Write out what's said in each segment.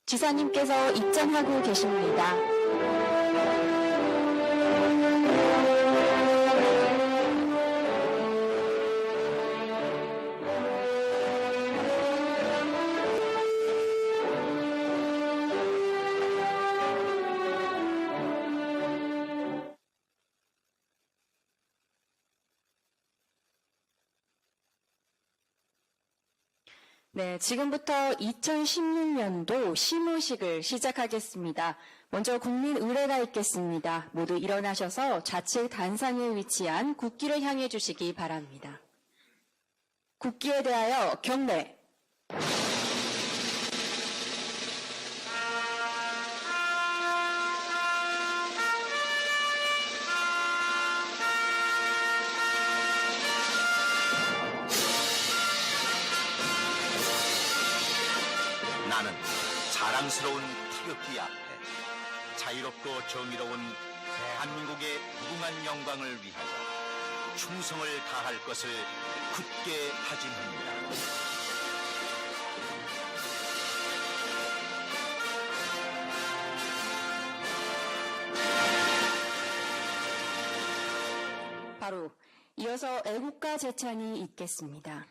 지사님께서 입장하고 계십니다. 네, 지금부터 2016년도 시무식을 시작하겠습니다. 먼저 국민의례가 있겠습니다. 모두 일어나셔서 좌측 단상에 위치한 국기를 향해 주시기 바랍니다. 국기에 대하여 경례. 나는 자랑스러운 태극기 앞에 자유롭고 정의로운 대한민국의 무궁한 영광을 위하여 충성을 다할 것을 굳게 다짐합니다. 바로 이어서 애국가 제찬이 있겠습니다.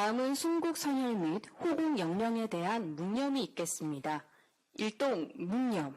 다음은 순국선열 및 호국영령에 대한 묵념이 있겠습니다. 일동 묵념.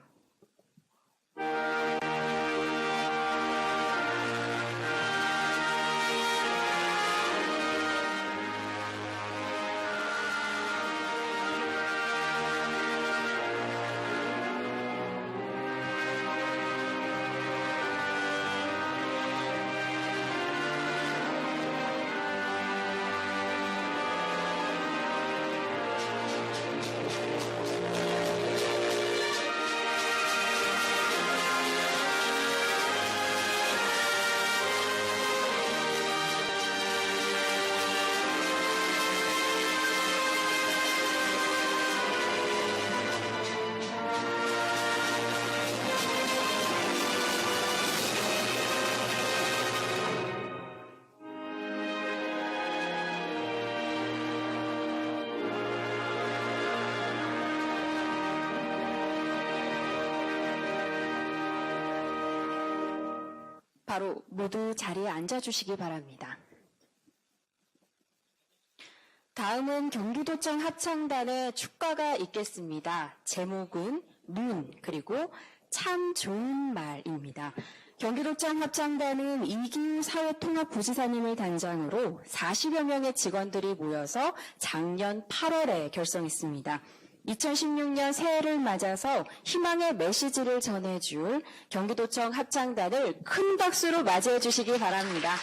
바로 모두 자리에 앉아주시기 바랍니다. 다음은 경기도청 합창단의 축가가 있겠습니다. 제목은 눈 그리고 참 좋은 말입니다. 경기도청 합창단은 이기우 사회통합부지사님을 단장으로 40여 명의 직원들이 모여서 작년 8월에 결성했습니다. 2016년 새해를 맞아서 희망의 메시지를 전해줄 경기도청 합창단을 큰 박수로 맞이해 주시기 바랍니다.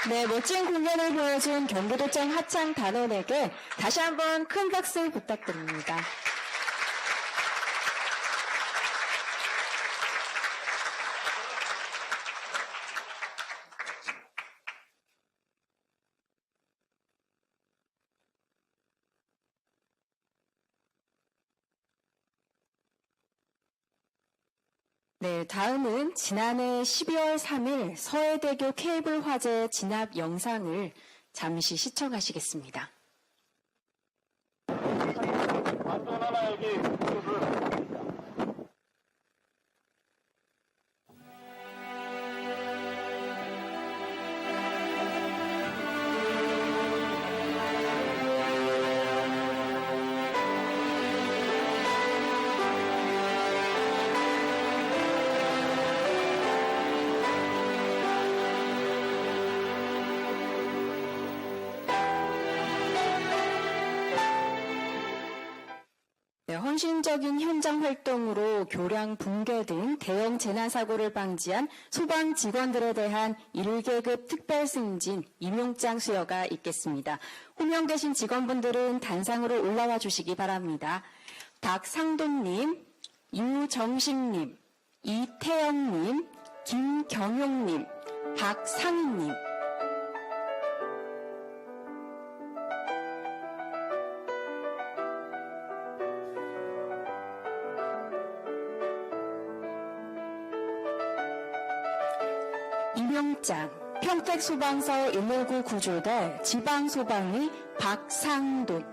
네, 멋진 공연을 보여준 경기도청 합창단원에게 다시 한번 큰 박수 부탁드립니다. 네, 다음은 지난해 12월 3일 서해대교 케이블 화재 진압 영상을 잠시 시청하시겠습니다. 안전 하나에게 수술을 네, 헌신적인 현장 활동으로 교량 붕괴 등 대형 재난 사고를 방지한 소방 직원들에 대한 1계급 특별 승진 임용장 수여가 있겠습니다. 호명되신 직원분들은 단상으로 올라와 주시기 바랍니다. 박상돈님, 유정식님, 이태영님, 김경용님, 박상희님. 임용장, 평택소방서 119 구조대 지방소방의 박상돈,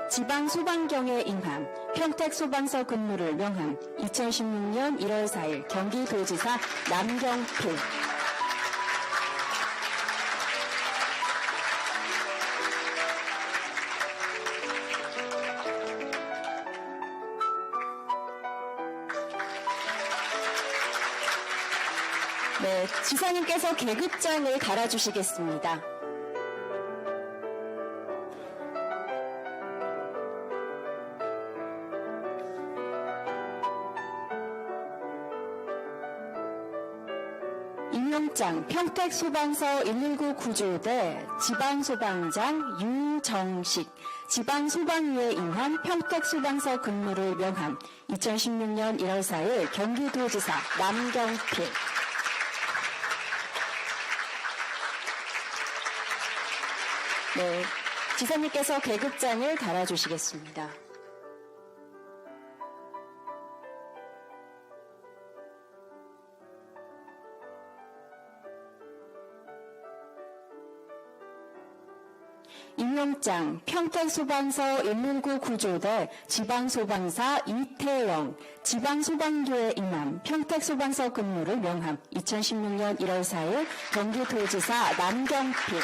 지방소방경에 임함, 평택소방서 근무를 명함, 2016년 1월 4일 경기도지사 남경필. 네, 지사님께서 계급장을 달아주시겠습니다. 임용장 평택소방서 119 구조대 지방소방장 유정식, 지방소방위에 임한 평택소방서 근무를 명함, 2016년 1월 4일 경기도지사 남경필. 네, 지사님께서 계급장을 달아주시겠습니다. 임용장 평택소방서 119 구조대 지방소방사 이태영, 지방소방교에 임함, 평택소방서 근무를 명함, 2016년 1월 4일 경기도지사 남경필.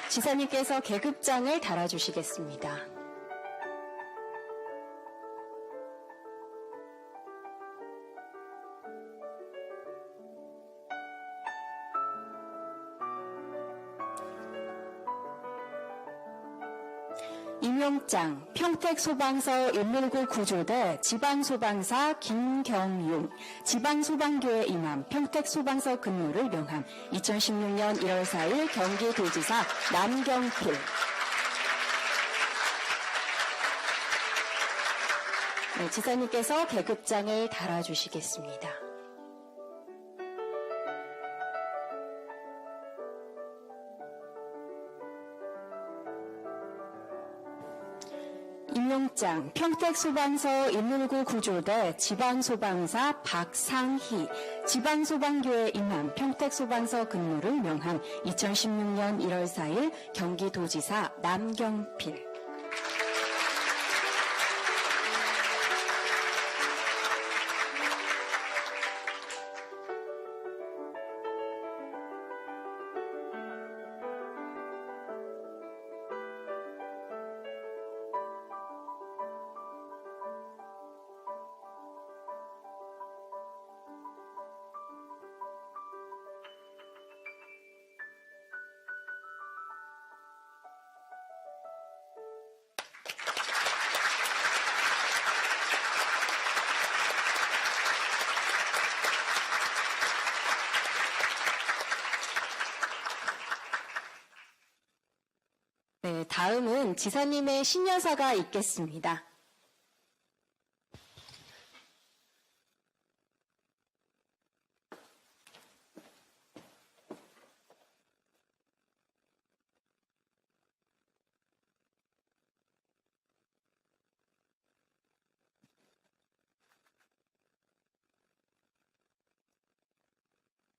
지사님께서 계급장을 달아주시겠습니다. 임용장 평택소방서 119 구조대 지방소방사 김경용, 지방소방교에 임함, 평택소방서 근무를 명함, 2016년 1월 4일 경기도지사 남경필. 네, 지사님께서 계급장을 달아주시겠습니다. 임용장 평택소방서 119 구조대 지방소방사 박상희, 지방소방교에 임함, 평택소방서 근무를 명함, 2016년 1월 4일 경기도지사 남경필. 다음은 지사님의 신년사가 있겠습니다.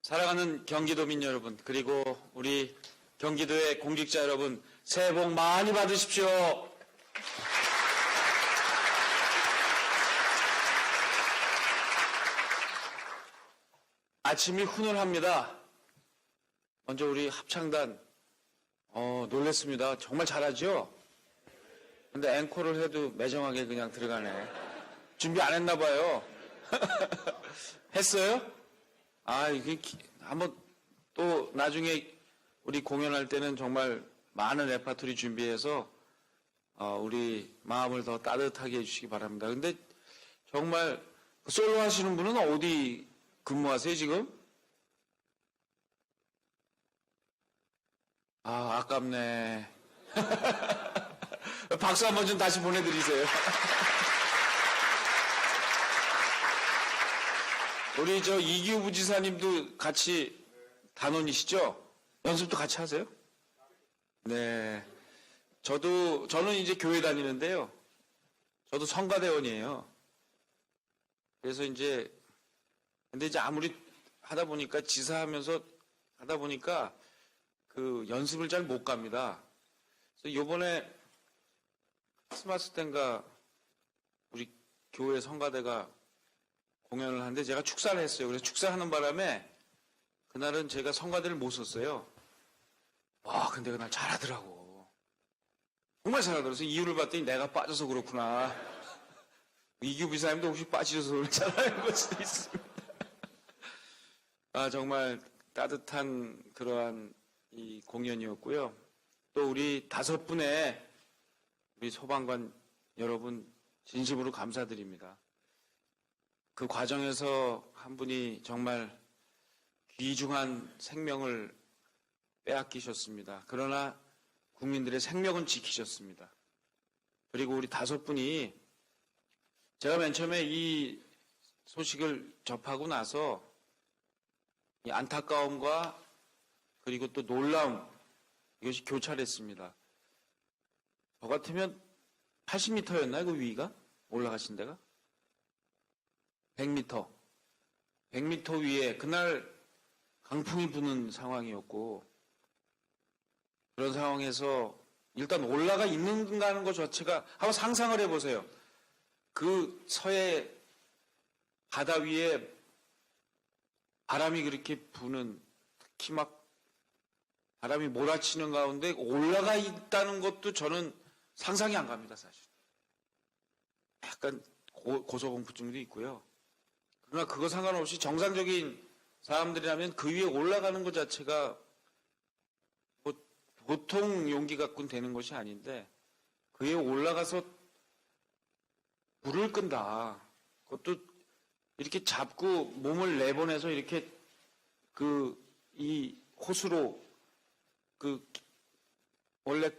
사랑하는 경기도민 여러분, 그리고 우리 경기도의 공직자 여러분, 새해 복 많이 받으십시오. 아침이 훈훈합니다. 먼저 우리 합창단, 놀랬습니다. 정말 잘하죠? 근데 앵콜을 해도 매정하게 그냥 들어가네. 준비 안 했나 봐요. 했어요? 이게 한번 또 나중에 우리 공연할 때는 정말 많은 레파토리 준비해서 우리 마음을 더 따뜻하게 해주시기 바랍니다. 근데 정말 솔로 하시는 분은 어디 근무하세요 지금? 아깝네. 박수 한번 좀 다시 보내드리세요. 우리 이기우 부지사님도 같이 단원이시죠? 연습도 같이 하세요? 네. 저는 이제 교회 다니는데요. 저도 성가대원이에요. 그래서 근데 이제 아무리 하다 보니까 지사하면서 하다 보니까 그 연습을 잘 못 갑니다. 그래서 요번에 크리스마스 때인가 우리 교회 성가대가 공연을 하는데 제가 축사를 했어요. 그래서 축사하는 바람에 그날은 제가 성가대를 못 썼어요. 근데 그날 잘하더라고. 정말 잘하더라고요. 그래서 이유를 봤더니 내가 빠져서 그렇구나. 이규 비사님도 혹시 빠지셔서 그렇잖아요. 그럴 수도 있습니다. 정말 따뜻한 그러한 이 공연이었고요. 또 우리 5분의 우리 소방관 여러분 진심으로 감사드립니다. 그 과정에서 한 분이 정말 귀중한 생명을 빼앗기셨습니다. 그러나 국민들의 생명은 지키셨습니다. 그리고 우리 5분이 제가 맨 처음에 이 소식을 접하고 나서 이 안타까움과 그리고 또 놀라움 이것이 교차했습니다. 저 같으면 80m였나요? 그 위가? 올라가신 데가? 100m. 100m 위에 그날 강풍이 부는 상황이었고 그런 상황에서 일단 올라가 있는가는 것 자체가 한번 상상을 해보세요. 그 서해 바다 위에 바람이 그렇게 부는 특히 막 바람이 몰아치는 가운데 올라가 있다는 것도 저는 상상이 안 갑니다. 사실. 약간 고소공포증도 있고요. 그러나 그거 상관없이 정상적인 사람들이라면 그 위에 올라가는 것 자체가 보통 용기 갖고는 되는 것이 아닌데 그 위에 올라가서 불을 끈다. 그것도 이렇게 잡고 몸을 내보내서 이렇게 이 호수로 원래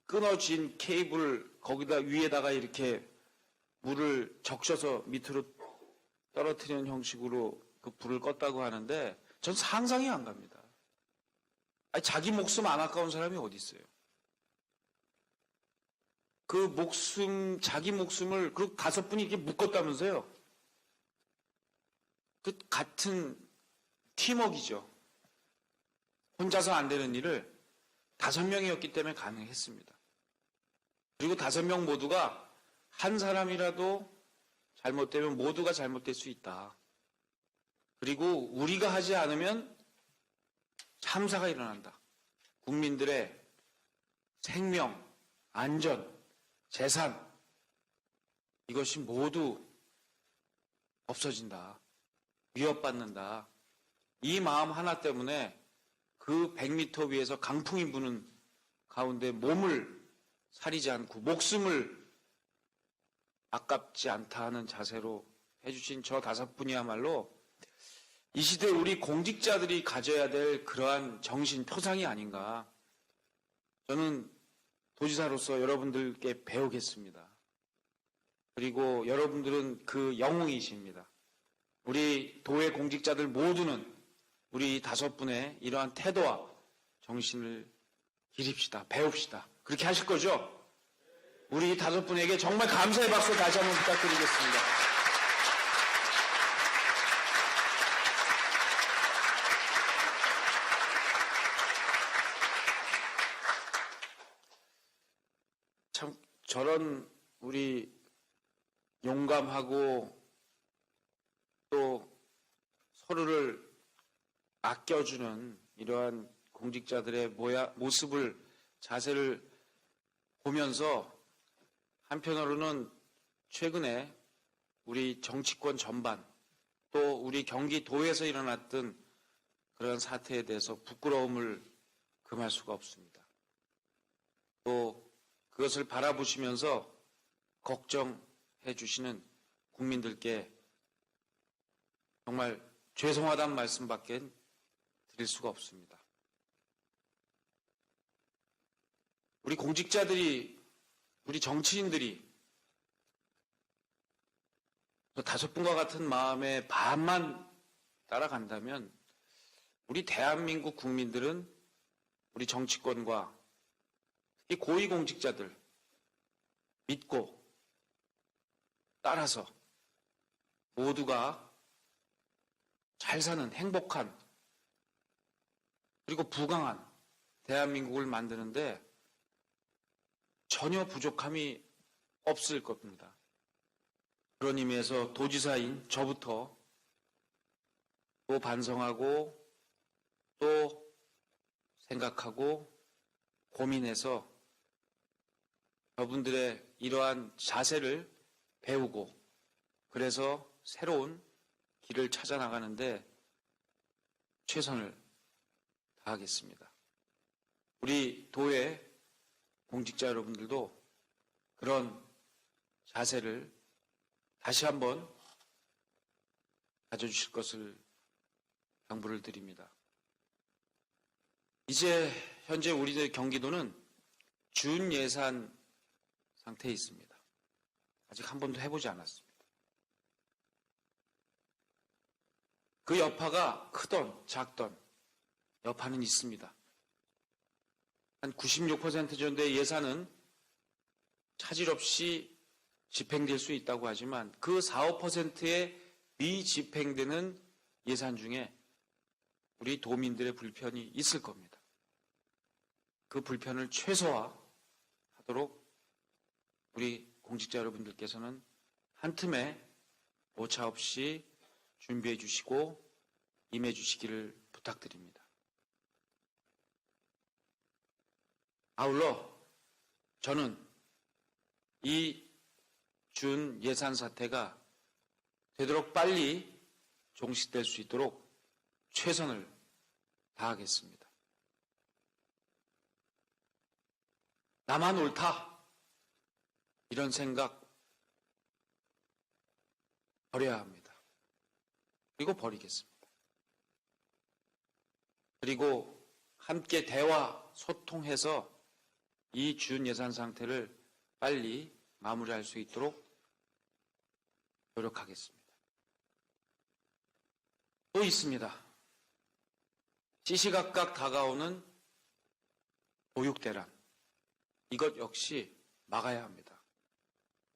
끊어진 케이블 거기다 위에다가 이렇게 물을 적셔서 밑으로 떨어뜨리는 형식으로 그 불을 껐다고 하는데 전 상상이 안 갑니다. 자기 목숨 안 아까운 사람이 어디 있어요? 자기 목숨을 그 5분이 이렇게 묶었다면서요? 그 같은 팀워크이죠. 혼자서 안 되는 일을 5명이었기 때문에 가능했습니다. 그리고 5명 모두가 한 사람이라도 잘못되면 모두가 잘못될 수 있다. 그리고 우리가 하지 않으면 참사가 일어난다. 국민들의 생명, 안전, 재산 이것이 모두 없어진다. 위협받는다. 이 마음 하나 때문에 그 100m 위에서 강풍이 부는 가운데 몸을 사리지 않고 목숨을 아깝지 않다 하는 자세로 해주신 저 5분이야말로 이 시대 우리 공직자들이 가져야 될 그러한 정신 표상이 아닌가. 저는 도지사로서 여러분들께 배우겠습니다. 그리고 여러분들은 그 영웅이십니다. 우리 도의 공직자들 모두는 우리 5분의 이러한 태도와 정신을 기립시다. 배웁시다. 그렇게 하실 거죠? 우리 5분에게 정말 감사의 박수 다시 한번 부탁드리겠습니다. 참 저런 우리 용감하고 또 서로를 아껴주는 이러한 공직자들의 모습을, 자세를 보면서 한편으로는 최근에 우리 정치권 전반 또 우리 경기도에서 일어났던 그런 사태에 대해서 부끄러움을 금할 수가 없습니다. 또 그것을 바라보시면서 걱정해 주시는 국민들께 정말 죄송하다는 말씀밖에 드릴 수가 없습니다. 우리 공직자들이, 우리 정치인들이 5분과 같은 마음의 반만 따라간다면 우리 대한민국 국민들은 우리 정치권과 특히 고위공직자들 믿고 따라서 모두가 잘 사는 행복한 그리고 부강한 대한민국을 만드는데 전혀 부족함이 없을 겁니다. 그런 의미에서 도지사인 저부터 또 반성하고 또 생각하고 고민해서 여러분들의 이러한 자세를 배우고 그래서 새로운 길을 찾아 나가는데 최선을 다하겠습니다. 우리 도의 공직자 여러분들도 그런 자세를 다시 한번 가져주실 것을 당부를 드립니다. 이제 현재 우리들 경기도는 준예산 상태에 있습니다. 아직 한 번도 해보지 않았습니다. 그 여파가 크던 작던 여파는 있습니다. 한 96% 정도의 예산은 차질 없이 집행될 수 있다고 하지만 그 4, 5%의 미집행되는 예산 중에 우리 도민들의 불편이 있을 겁니다. 그 불편을 최소화하도록 우리 공직자 여러분들께서는 한 틈에 오차 없이 준비해 주시고 임해 주시기를 부탁드립니다. 아울러 저는 이 준 예산 사태가 되도록 빨리 종식될 수 있도록 최선을 다하겠습니다. 나만 옳다 이런 생각 버려야 합니다. 그리고 버리겠습니다. 그리고 함께 대화, 소통해서 이 준 예산 상태를 빨리 마무리할 수 있도록 노력하겠습니다. 또 있습니다. 시시각각 다가오는 보육대란. 이것 역시 막아야 합니다.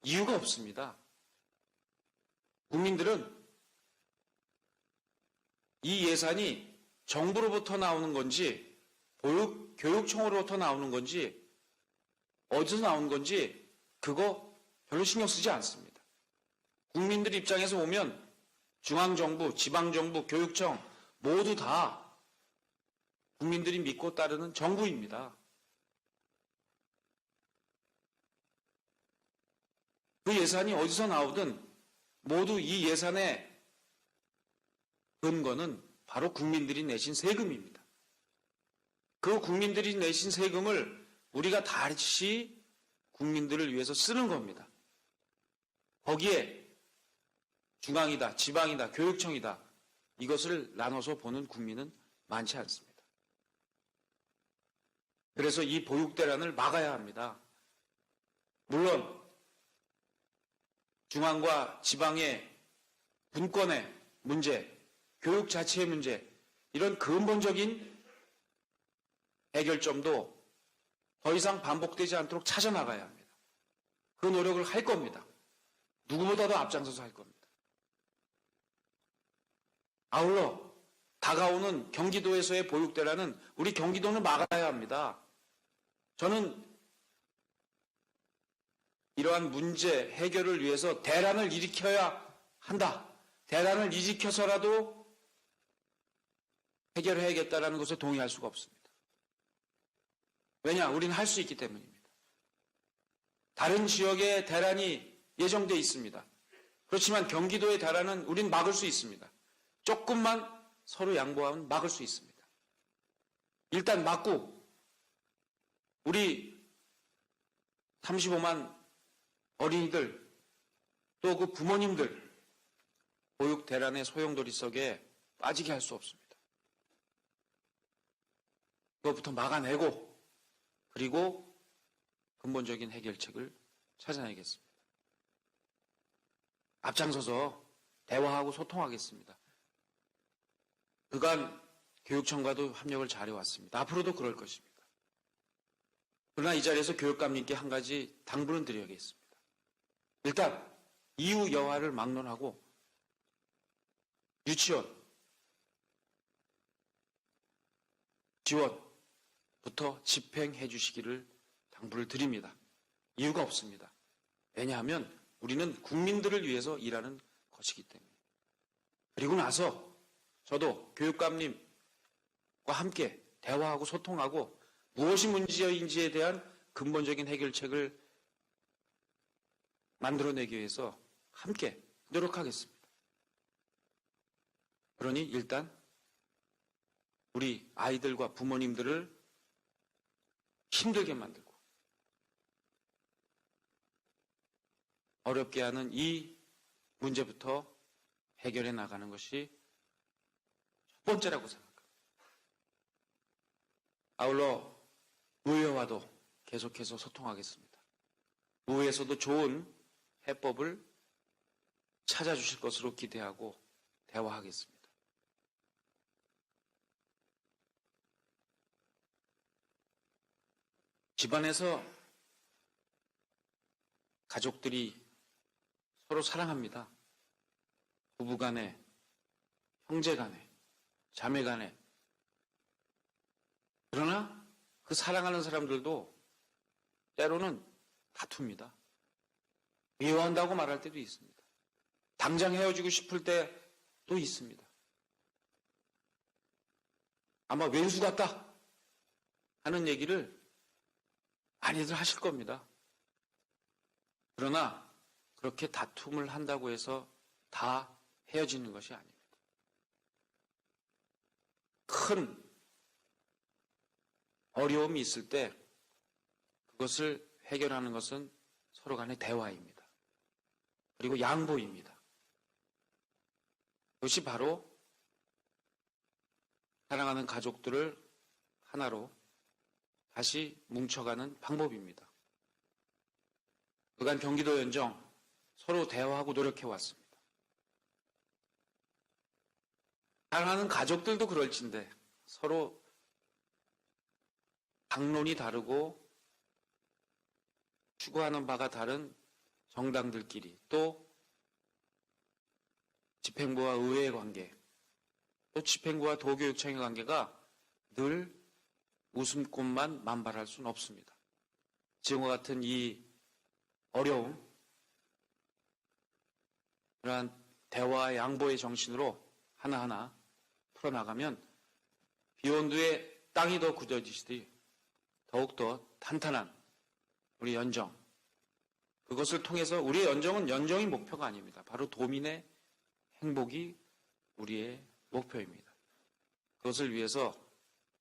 이유가 없습니다. 국민들은 이 예산이 정부로부터 나오는 건지 교육청으로부터 나오는 건지 어디서 나오는 건지 그거 별로 신경 쓰지 않습니다. 국민들 입장에서 보면 중앙정부, 지방정부, 교육청 모두 다 국민들이 믿고 따르는 정부입니다. 그 예산이 어디서 나오든 모두 이 예산의 근거는 바로 국민들이 내신 세금입니다. 그 국민들이 내신 세금을 우리가 다시 국민들을 위해서 쓰는 겁니다. 거기에 중앙이다, 지방이다, 교육청이다 이것을 나눠서 보는 국민은 많지 않습니다. 그래서 이 보육대란을 막아야 합니다. 물론 중앙과 지방의 분권의 문제, 교육 자체의 문제, 이런 근본적인 해결점도 더 이상 반복되지 않도록 찾아나가야 합니다. 그 노력을 할 겁니다. 누구보다도 앞장서서 할 겁니다. 아울러 다가오는 경기도에서의 보육대란은 우리 경기도는 막아야 합니다. 저는 이러한 문제 해결을 위해서 대란을 일으켜야 한다. 대란을 일으켜서라도 해결해야겠다라는 것에 동의할 수가 없습니다. 왜냐? 우리는 할 수 있기 때문입니다. 다른 지역의 대란이 예정되어 있습니다. 그렇지만 경기도의 대란은 우린 막을 수 있습니다. 조금만 서로 양보하면 막을 수 있습니다. 일단 막고 우리 35만 어린이들 또 그 부모님들 보육 대란의 소용돌이 속에 빠지게 할 수 없습니다. 그것부터 막아내고 그리고 근본적인 해결책을 찾아내겠습니다. 앞장서서 대화하고 소통하겠습니다. 그간 교육청과도 협력을 잘해왔습니다. 앞으로도 그럴 것입니다. 그러나 이 자리에서 교육감님께 한 가지 당부는 드려야겠습니다. 일단 이후 여하를 막론하고 유치원 지원부터 집행해 주시기를 당부를 드립니다. 이유가 없습니다. 왜냐하면 우리는 국민들을 위해서 일하는 것이기 때문에. 그리고 나서 저도 교육감님과 함께 대화하고 소통하고 무엇이 문제인지에 대한 근본적인 해결책을 만들어내기 위해서 함께 노력하겠습니다. 그러니 일단 우리 아이들과 부모님들을 힘들게 만들고 어렵게 하는 이 문제부터 해결해 나가는 것이 첫 번째라고 생각합니다. 아울러 의회와도 계속해서 소통하겠습니다. 의회에서도 좋은 해법을 찾아주실 것으로 기대하고 대화하겠습니다. 집안에서 가족들이 서로 사랑합니다. 부부 간에, 형제 간에, 자매 간에. 그러나 그 사랑하는 사람들도 때로는 다툽니다. 미워한다고 말할 때도 있습니다. 당장 헤어지고 싶을 때도 있습니다. 아마 왼수 같다 하는 얘기를 많이들 하실 겁니다. 그러나 그렇게 다툼을 한다고 해서 다 헤어지는 것이 아닙니다. 큰 어려움이 있을 때 그것을 해결하는 것은 서로 간의 대화입니다. 그리고 양보입니다. 그것이 바로 사랑하는 가족들을 하나로 다시 뭉쳐가는 방법입니다. 그간 경기도 연정 서로 대화하고 노력해왔습니다. 사랑하는 가족들도 그럴진데 서로 당론이 다르고 추구하는 바가 다른 정당들끼리 또 집행부와 의회의 관계 또 집행부와 도교육청의 관계가 늘 웃음꽃만 만발할 수는 없습니다. 지금과 같은 이 어려움, 그러한 대화와 양보의 정신으로 하나하나 풀어나가면 비원두의 땅이 더 굳어지시듯이 더욱더 탄탄한 우리 연정, 그것을 통해서 우리의 연정은 연정이 목표가 아닙니다. 바로 도민의 행복이 우리의 목표입니다. 그것을 위해서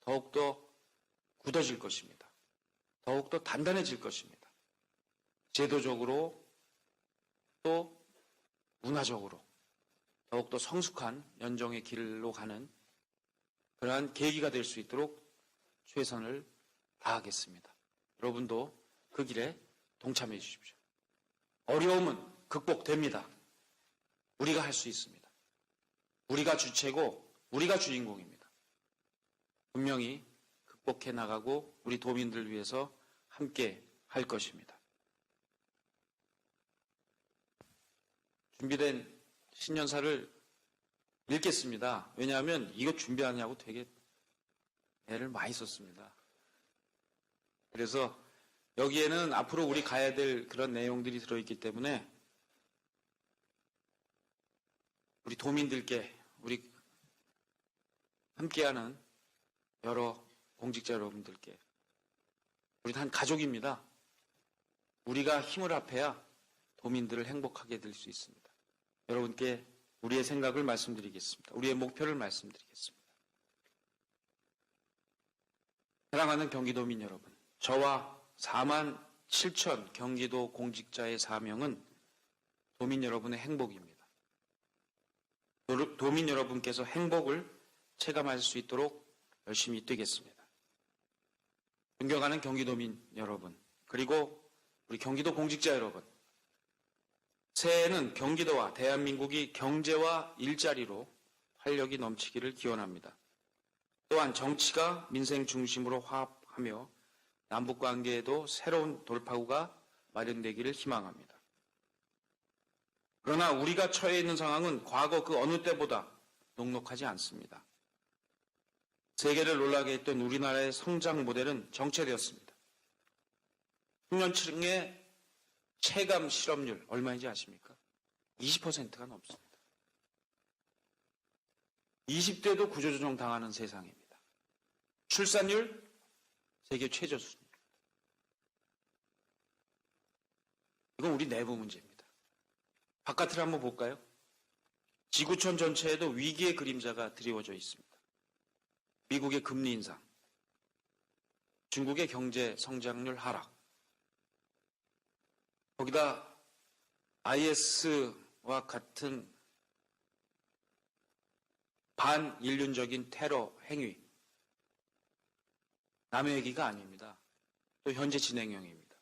더욱더 굳어질 것입니다. 더욱더 단단해질 것입니다. 제도적으로 또 문화적으로 더욱더 성숙한 연정의 길로 가는 그러한 계기가 될 수 있도록 최선을 다하겠습니다. 여러분도 그 길에 동참해 주십시오. 어려움은 극복됩니다. 우리가 할 수 있습니다. 우리가 주체고 우리가 주인공입니다. 분명히 극복해 나가고 우리 도민들 위해서 함께 할 것입니다. 준비된 신년사를 읽겠습니다. 왜냐하면 이거 준비하냐고 되게 애를 많이 썼습니다. 그래서 여기에는 앞으로 우리 가야 될 그런 내용들이 들어있기 때문에 우리 도민들께, 우리 함께하는 여러 공직자 여러분들께, 우리는 한 가족입니다. 우리가 힘을 합해야 도민들을 행복하게 될 수 있습니다. 여러분께 우리의 생각을 말씀드리겠습니다. 우리의 목표를 말씀드리겠습니다. 사랑하는 경기도민 여러분, 저와 4만 7천 경기도 공직자의 사명은 도민 여러분의 행복입니다. 도민 여러분께서 행복을 체감할 수 있도록 열심히 뛰겠습니다. 존경하는 경기도민 여러분, 그리고 우리 경기도 공직자 여러분, 새해에는 경기도와 대한민국이 경제와 일자리로 활력이 넘치기를 기원합니다. 또한 정치가 민생 중심으로 화합하며 남북관계에도 새로운 돌파구가 마련되기를 희망합니다. 그러나 우리가 처해 있는 상황은 과거 그 어느 때보다 녹록하지 않습니다. 세계를 놀라게 했던 우리나라의 성장 모델은 정체되었습니다. 청년층의 체감 실업률 얼마인지 아십니까? 20%가 넘습니다. 20대도 구조조정 당하는 세상입니다. 출산율 세계 최저 수준입니다. 이건 우리 내부 문제입니다. 바깥을 한번 볼까요? 지구촌 전체에도 위기의 그림자가 드리워져 있습니다. 미국의 금리 인상, 중국의 경제 성장률 하락, 거기다 IS와 같은 반인륜적인 테러 행위, 남의 얘기가 아닙니다. 또 현재 진행형입니다.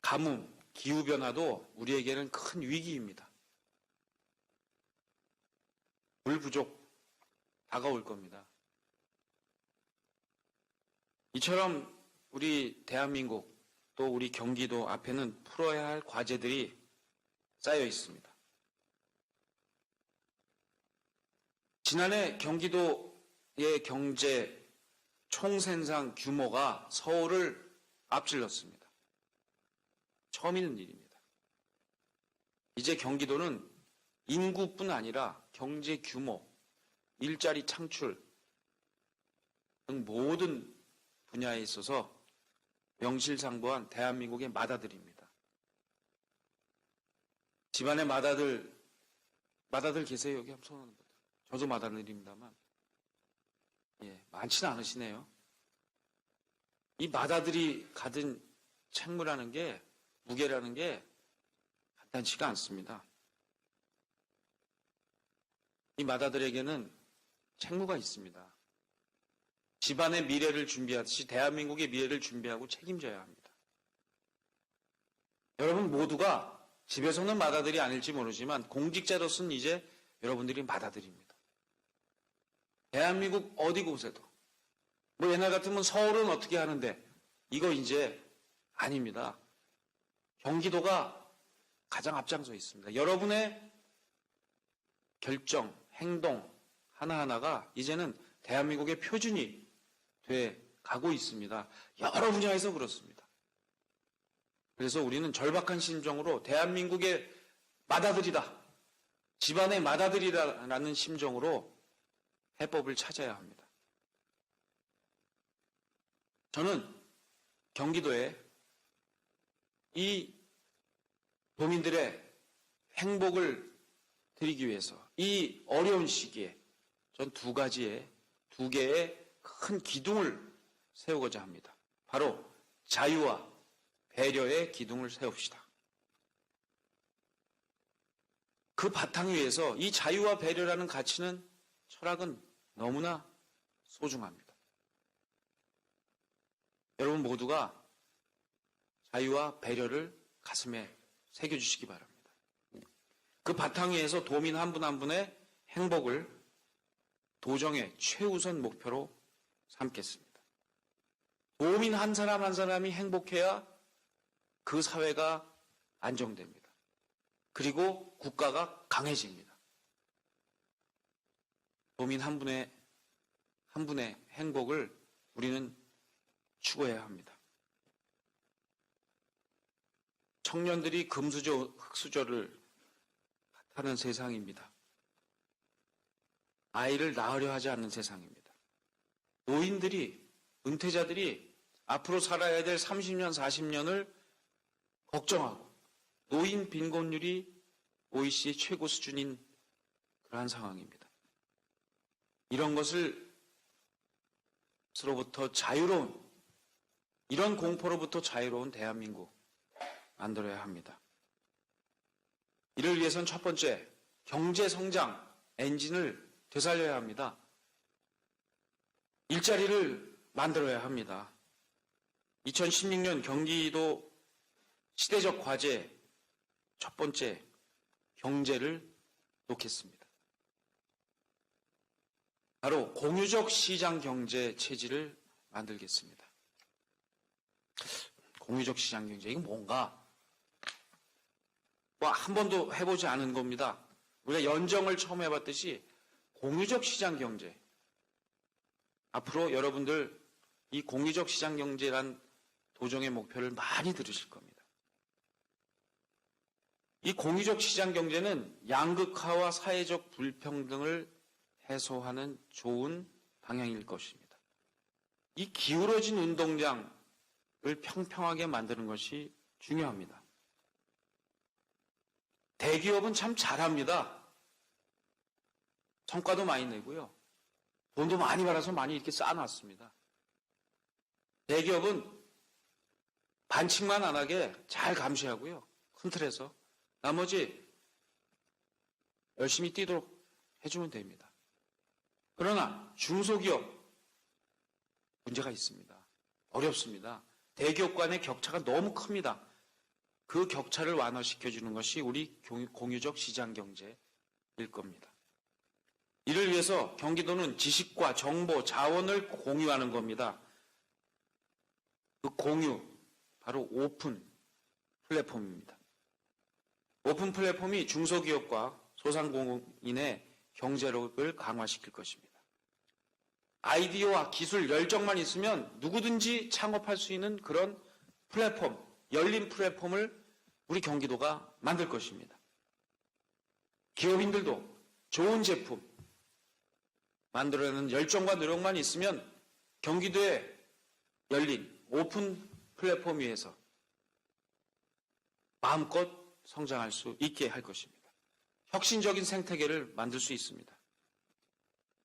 가뭄, 기후변화도 우리에게는 큰 위기입니다. 물 부족 다가올 겁니다. 이처럼 우리 대한민국 또 우리 경기도 앞에는 풀어야 할 과제들이 쌓여 있습니다. 지난해 경기도의 경제 총생산 규모가 서울을 앞질렀습니다. 처음 있는 일입니다. 이제 경기도는 인구뿐 아니라 경제 규모, 일자리 창출 등 모든 분야에 있어서 명실상부한 대한민국의 맏아들입니다. 집안에 맏아들 계세요? 여기 한번 손 한번 보세요. 저도 맏아들입니다만 많지는 않으시네요. 이 맏아들이 가진 책무라는 게, 무게라는 게 간단치가 않습니다. 이 맏아들에게는 책무가 있습니다. 집안의 미래를 준비하듯이 대한민국의 미래를 준비하고 책임져야 합니다. 여러분 모두가 집에서는 맏아들이 아닐지 모르지만 공직자로서는 이제 여러분들이 맏아들입니다. 대한민국 어디 곳에도 옛날 같으면 서울은 어떻게 하는데 이거 이제 아닙니다. 경기도가 가장 앞장서 있습니다. 여러분의 결정, 행동 하나하나가 이제는 대한민국의 표준이 돼 가고 있습니다. 여러 분야에서 그렇습니다. 그래서 우리는 절박한 심정으로 대한민국의 맏아들이다, 집안의 맏아들이라는 심정으로 해법을 찾아야 합니다. 저는 경기도에 이 도민들의 행복을 드리기 위해서 이 어려운 시기에 전 두 개의 큰 기둥을 세우고자 합니다. 바로 자유와 배려의 기둥을 세웁시다. 그 바탕 위에서 이 자유와 배려라는 가치는, 철학은 너무나 소중합니다. 여러분 모두가 자유와 배려를 가슴에 새겨주시기 바랍니다. 그 바탕 위에서 도민 한 분 한 분의 행복을 도정의 최우선 목표로 삼겠습니다. 도민 한 사람 한 사람이 행복해야 그 사회가 안정됩니다. 그리고 국가가 강해집니다. 도민 한 분의 행복을 우리는 추구해야 합니다. 청년들이 금수저, 흑수저를 하는 세상입니다. 아이를 낳으려 하지 않는 세상입니다. 노인들이, 은퇴자들이 앞으로 살아야 될 30년, 40년을 걱정하고 노인 빈곤율이 OECD 최고 수준인 그러한 상황입니다. 이런 것으로부터 자유로운, 이런 공포로부터 자유로운 대한민국 만들어야 합니다. 이를 위해선 첫 번째, 경제 성장 엔진을 되살려야 합니다. 일자리를 만들어야 합니다. 2016년 경기도 시대적 과제 첫 번째, 경제를 놓겠습니다. 바로 공유적 시장 경제 체질을 만들겠습니다. 공유적 시장 경제, 이건 뭔가? 한 번도 해보지 않은 겁니다. 우리가 연정을 처음 해봤듯이 공유적 시장 경제. 앞으로 여러분들 이 공유적 시장 경제란 도정의 목표를 많이 들으실 겁니다. 이 공유적 시장 경제는 양극화와 사회적 불평등을 해소하는 좋은 방향일 것입니다. 이 기울어진 운동장을 평평하게 만드는 것이 중요합니다. 대기업은 참 잘합니다. 성과도 많이 내고요. 돈도 많이 벌어서 많이 이렇게 쌓아놨습니다. 대기업은 반칙만 안 하게 잘 감시하고요. 큰 틀에서. 나머지 열심히 뛰도록 해주면 됩니다. 그러나 중소기업 문제가 있습니다. 어렵습니다. 대기업 간의 격차가 너무 큽니다. 그 격차를 완화시켜주는 것이 우리 공유적 시장 경제일 겁니다. 이를 위해서 경기도는 지식과 정보, 자원을 공유하는 겁니다. 그 공유, 바로 오픈 플랫폼입니다. 오픈 플랫폼이 중소기업과 소상공인의 경제력을 강화시킬 것입니다. 아이디어와 기술, 열정만 있으면 누구든지 창업할 수 있는 그런 플랫폼, 열린 플랫폼을 우리 경기도가 만들 것입니다. 기업인들도 좋은 제품 만들어내는 열정과 노력만 있으면 경기도에 열린 오픈 플랫폼 위에서 마음껏 성장할 수 있게 할 것입니다. 혁신적인 생태계를 만들 수 있습니다.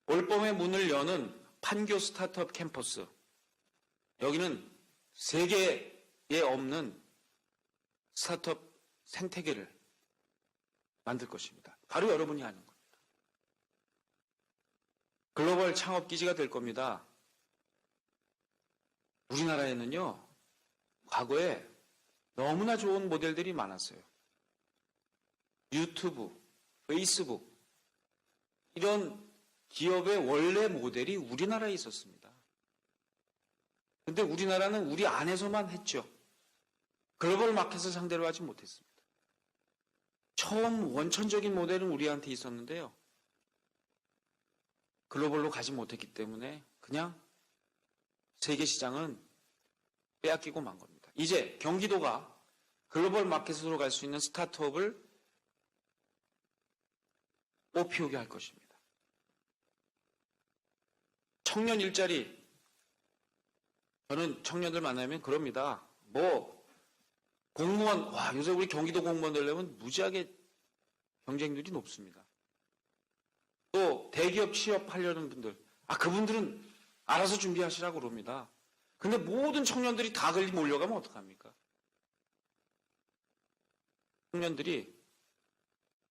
올봄에 문을 여는 판교 스타트업 캠퍼스, 여기는 세계에 없는 스타트업 생태계를 만들 것입니다. 바로 여러분이 하는 겁니다. 글로벌 창업 기지가 될 겁니다. 우리나라에는요, 과거에 너무나 좋은 모델들이 많았어요. 유튜브, 페이스북, 이런 기업의 원래 모델이 우리나라에 있었습니다. 근데 우리나라는 우리 안에서만 했죠. 글로벌 마켓을 상대로 하지 못했습니다. 처음 원천적인 모델은 우리한테 있었는데요. 글로벌로 가지 못했기 때문에 그냥 세계 시장은 빼앗기고 만 겁니다. 이제 경기도가 글로벌 마켓으로 갈 수 있는 스타트업을 꽃피우게 할 것입니다. 청년 일자리, 저는 청년들 만나면 그럽니다. 공무원, 요새 우리 경기도 공무원 되려면 무지하게 경쟁률이 높습니다. 또 대기업 취업하려는 분들, 그분들은 알아서 준비하시라고 그럽니다. 근데 모든 청년들이 다 걸리 몰려가면 어떡합니까? 청년들이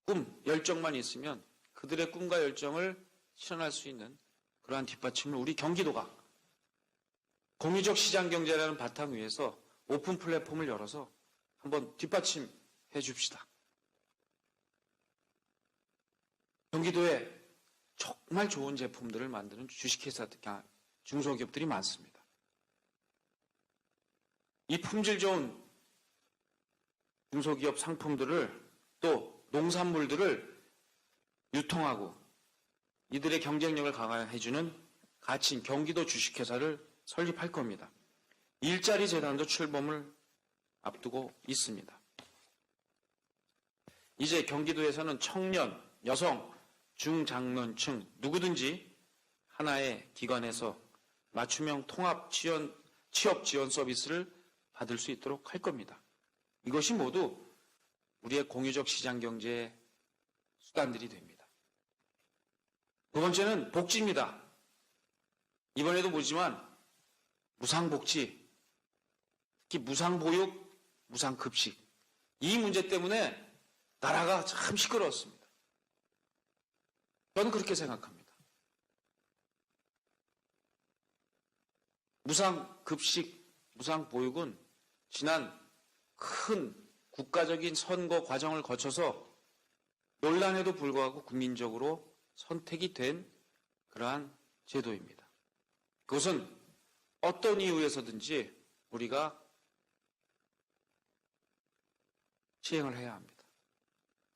꿈, 열정만 있으면 그들의 꿈과 열정을 실현할 수 있는 그러한 뒷받침을 우리 경기도가 공유적 시장 경제라는 바탕 위에서 오픈 플랫폼을 열어서 한번 뒷받침해 줍시다. 경기도에 정말 좋은 제품들을 만드는 주식회사, 중소기업들이 많습니다. 이 품질 좋은 중소기업 상품들을 또 농산물들을 유통하고 이들의 경쟁력을 강화해주는 가치인 경기도 주식회사를 설립할 겁니다. 일자리 재단도 출범을 앞두고 있습니다. 이제 경기도에서는 청년, 여성, 중장년층 누구든지 하나의 기관에서 맞춤형 통합 취업 지원 서비스를 받을 수 있도록 할 겁니다. 이것이 모두 우리의 공유적 시장 경제의 수단들이 됩니다. 두 번째는 복지입니다. 이번에도 보지만 무상복지, 특히 무상보육, 무상급식 이 문제 때문에 나라가 참 시끄러웠습니다. 저는 그렇게 생각합니다. 무상급식, 무상보육은 지난 큰 국가적인 선거 과정을 거쳐서 논란에도 불구하고 국민적으로 선택이 된 그러한 제도입니다. 그것은 어떤 이유에서든지 우리가 시행을 해야 합니다.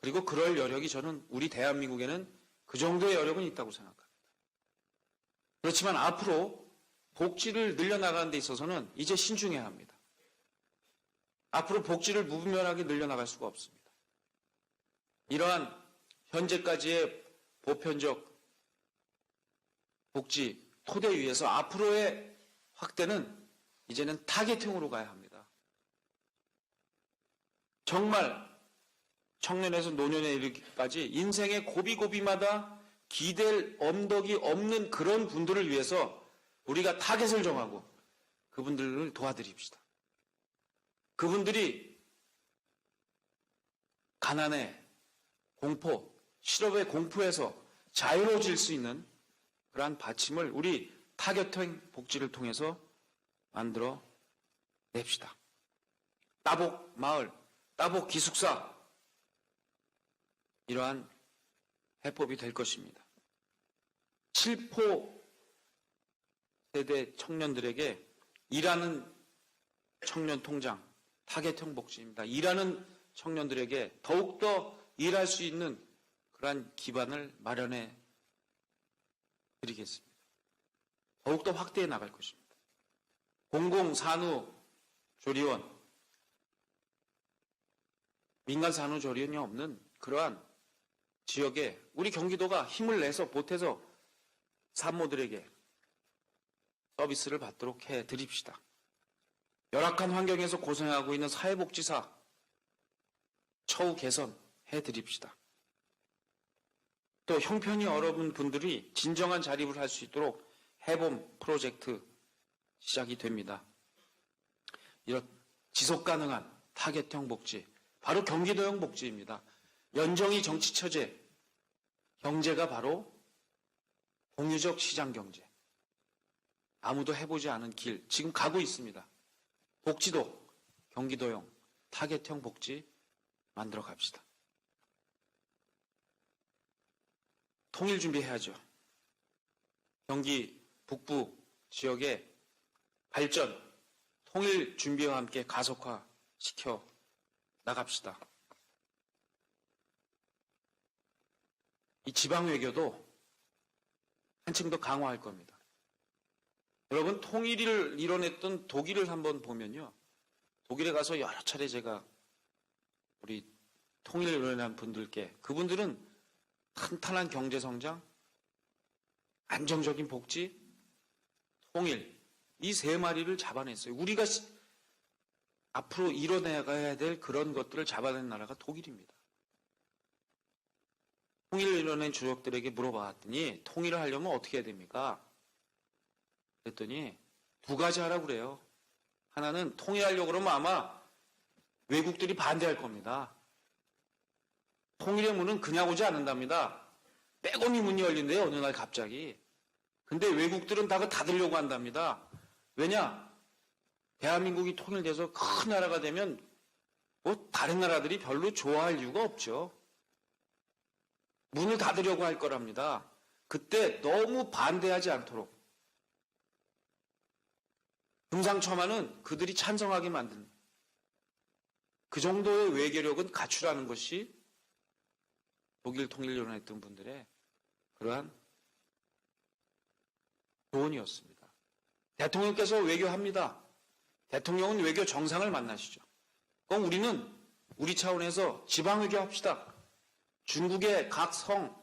그리고 그럴 여력이 저는 우리 대한민국에는 그 정도의 여력은 있다고 생각합니다. 그렇지만 앞으로 복지를 늘려나가는 데 있어서는 이제 신중해야 합니다. 앞으로 복지를 무분별하게 늘려나갈 수가 없습니다. 이러한 현재까지의 보편적 복지 토대 위에서 앞으로의 확대는 이제는 타겟형으로 가야 합니다. 정말 청년에서 노년에 이르기까지 인생의 고비고비마다 기댈 언덕이 없는 그런 분들을 위해서 우리가 타겟을 정하고 그분들을 도와드립시다. 그분들이 가난에 공포, 실업의 공포에서 자유로워질 수 있는 그러한 받침을 우리 타겟형 복지를 통해서 만들어 냅시다. 따복 마을, 따복 기숙사 이러한 해법이 될 것입니다. 7포 세대 청년들에게 일하는 청년 통장, 타겟형 복지입니다. 일하는 청년들에게 더욱더 일할 수 있는 그러한 기반을 마련해 드리겠습니다. 더욱더 확대해 나갈 것입니다. 공공산후조리원, 민간산후조리원이 없는 그러한 지역에 우리 경기도가 힘을 내서 보태서 산모들에게 서비스를 받도록 해 드립시다. 열악한 환경에서 고생하고 있는 사회복지사 처우 개선해 드립시다. 또 형편이 어려운 분들이 진정한 자립을 할 수 있도록 해봄 프로젝트 시작이 됩니다. 이런 지속가능한 타겟형 복지, 바로 경기도형 복지입니다. 연정이 정치처제, 경제가 바로 공유적 시장 경제. 아무도 해보지 않은 길, 지금 가고 있습니다. 복지도 경기도형 타겟형 복지 만들어 갑시다. 통일 준비해야죠. 경기 북부 지역의 발전, 통일 준비와 함께 가속화시켜 나갑시다. 이 지방외교도 한층 더 강화할 겁니다. 여러분, 통일을 이뤄냈던 독일을 한번 보면요. 독일에 가서 여러 차례 제가 우리 통일을 이뤄낸 분들께, 그분들은 탄탄한 경제성장, 안정적인 복지, 통일, 이 세 마리를 잡아냈어요. 우리가 앞으로 이뤄내가야 될 그런 것들을 잡아낸 나라가 독일입니다. 통일을 이뤄낸 주역들에게 물어봤더니 통일을 하려면 어떻게 해야 됩니까? 그랬더니 두 가지 하라고 그래요. 하나는 통일하려고 그러면 아마 외국들이 반대할 겁니다. 통일의 문은 그냥 오지 않는답니다. 빼꼼히 문이 열린대요, 어느 날 갑자기. 근데 외국들은 다 닫으려고 한답니다. 왜냐? 대한민국이 통일돼서 큰 나라가 되면 뭐 다른 나라들이 별로 좋아할 이유가 없죠. 문을 닫으려고 할 거랍니다. 그때 너무 반대하지 않도록 금상첨화는 그들이 찬성하게 만드는 그 정도의 외교력은 갖추라는 것이 독일 통일론을 했던 분들의 그러한 조언이었습니다. 대통령께서 외교합니다. 대통령은 외교 정상을 만나시죠. 그럼 우리는 우리 차원에서 지방외교 합시다. 중국의 각 성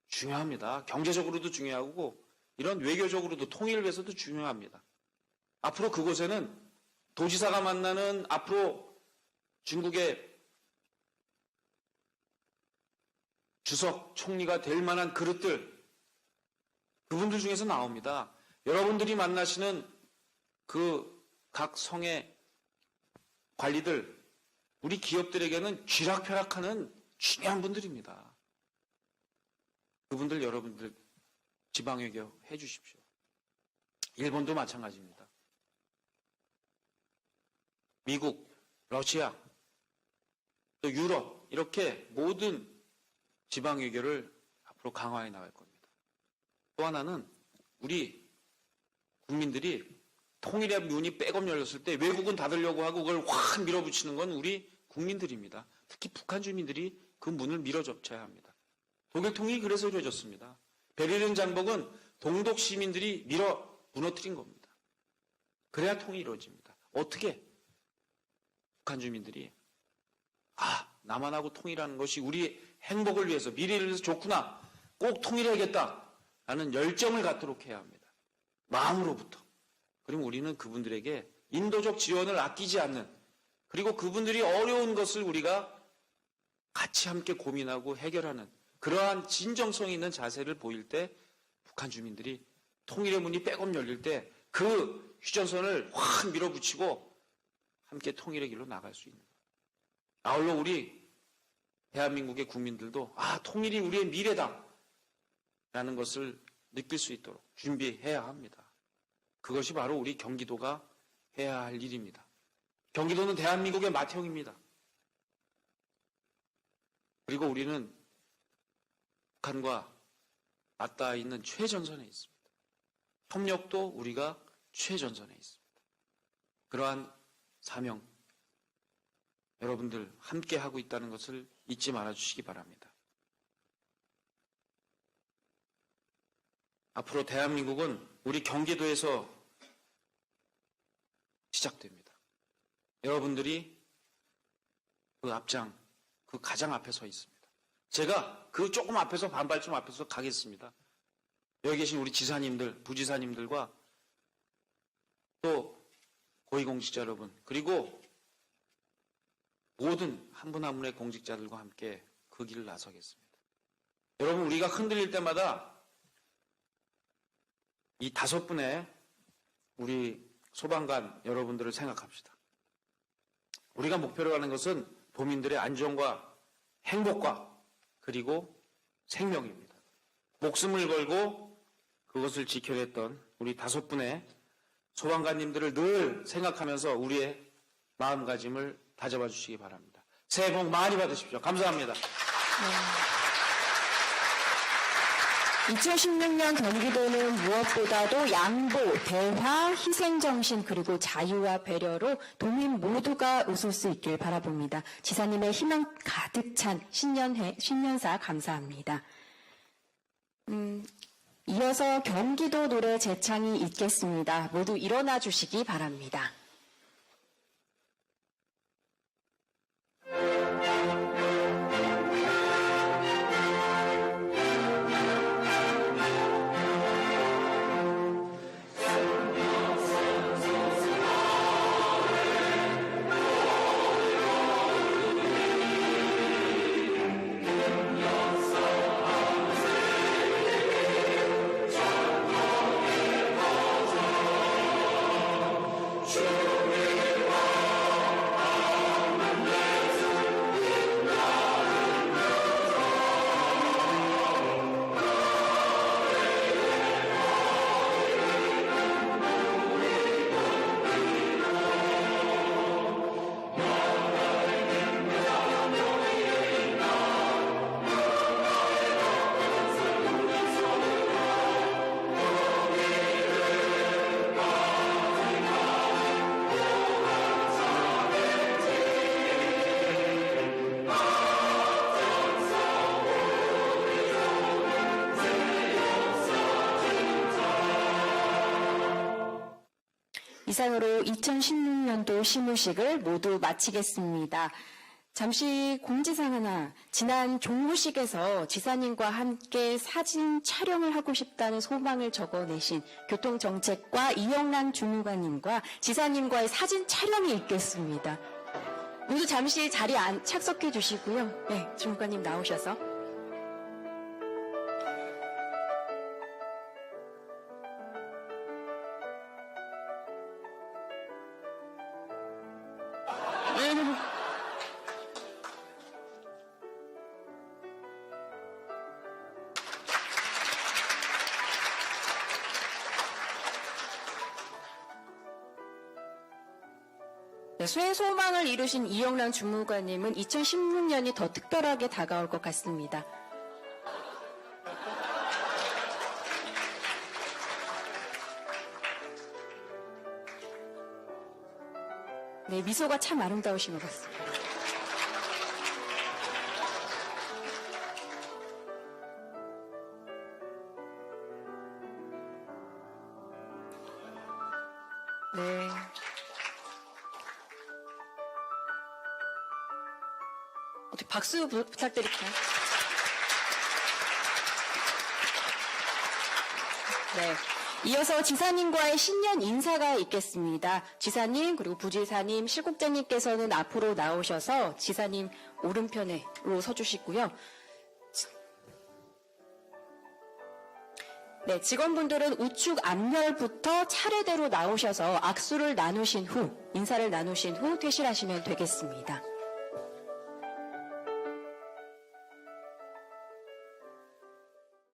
중요합니다. 경제적으로도 중요하고 이런 외교적으로도 통일을 위해서도 중요합니다. 앞으로 그곳에는 도지사가 만나는 앞으로 중국의 주석 총리가 될 만한 그릇들 그분들 중에서 나옵니다. 여러분들이 만나시는 그 각 성의 관리들 우리 기업들에게는 쥐락펴락하는 중요한 분들입니다. 그분들 여러분들 지방외교 해주십시오. 일본도 마찬가지입니다. 미국, 러시아, 또 유럽 이렇게 모든 지방외교를 앞으로 강화해 나갈 겁니다. 또 하나는 우리 국민들이 통일의 문이 빼검 열렸을 때 외국은 닫으려고 하고 그걸 확 밀어붙이는 건 우리 국민들입니다. 특히 북한 주민들이 그 문을 밀어 접쳐야 합니다. 독일 통일이 그래서 이루어졌습니다. 베를린 장벽은 동독 시민들이 밀어 무너뜨린 겁니다. 그래야 통일이 이루어집니다. 어떻게? 북한 주민들이 남한하고 통일하는 것이 우리 행복을 위해서 미래를 위해서 좋구나. 꼭 통일해야겠다라는 열정을 갖도록 해야 합니다. 마음으로부터. 그럼 우리는 그분들에게 인도적 지원을 아끼지 않는 그리고 그분들이 어려운 것을 우리가 같이 함께 고민하고 해결하는 그러한 진정성 있는 자세를 보일 때 북한 주민들이 통일의 문이 빼꼼 열릴 때 그 휴전선을 확 밀어붙이고 함께 통일의 길로 나갈 수 있는 거예요. 아울러 우리 대한민국의 국민들도 통일이 우리의 미래다 라는 것을 느낄 수 있도록 준비해야 합니다. 그것이 바로 우리 경기도가 해야 할 일입니다. 경기도는 대한민국의 맏형입니다. 그리고 우리는 북한과 맞닿아 있는 최전선에 있습니다. 협력도 우리가 최전선에 있습니다. 그러한 사명 여러분들 함께 하고 있다는 것을 잊지 말아주시기 바랍니다. 앞으로 대한민국은 우리 경기도에서 시작됩니다. 여러분들이 그 앞장, 그 가장 앞에 서 있습니다. 제가 그 조금 앞에서 반발좀 앞에서 가겠습니다. 여기 계신 우리 지사님들, 부지사님들과 또 고위공직자 여러분 그리고 모든 한 분 한 분의 공직자들과 함께 그 길을 나서겠습니다. 여러분 우리가 흔들릴 때마다 이 5분의 우리 소방관 여러분들을 생각합시다. 우리가 목표로 하는 것은 도민들의 안전과 행복과 그리고 생명입니다. 목숨을 걸고 그것을 지켜냈던 우리 5분의 소방관님들을 늘 생각하면서 우리의 마음가짐을 다잡아 주시기 바랍니다. 새해 복 많이 받으십시오. 감사합니다. 2016년 경기도는 무엇보다도 양보, 대화, 희생정신 그리고 자유와 배려로 도민 모두가 웃을 수 있길 바라봅니다. 지사님의 희망 가득 찬 신년사 감사합니다. 이어서 경기도 노래 재창이 있겠습니다. 모두 일어나 주시기 바랍니다. 주 이상으로 2016년도 시무식을 모두 마치겠습니다. 잠시 공지사항 하나, 지난 종무식에서 지사님과 함께 사진 촬영을 하고 싶다는 소망을 적어내신 교통정책과 이영란 주무관님과 지사님과의 사진 촬영이 있겠습니다. 모두 잠시 자리에 착석해 주시고요. 네, 주무관님 나오셔서. 네, 쇠소망을 이루신 이영란 주무관님은 2016년이 더 특별하게 다가올 것 같습니다. 네, 미소가 참 아름다우신 것 같습니다. 네. 어떻게 박수 부탁드릴까요? 네. 이어서 지사님과의 신년 인사가 있겠습니다. 지사님 그리고 부지사님, 실국장님께서는 앞으로 나오셔서 지사님 오른편으로 서주시고요. 네, 직원분들은 우측 앞열부터 차례대로 나오셔서 악수를 나누신 후, 인사를 나누신 후 퇴실하시면 되겠습니다.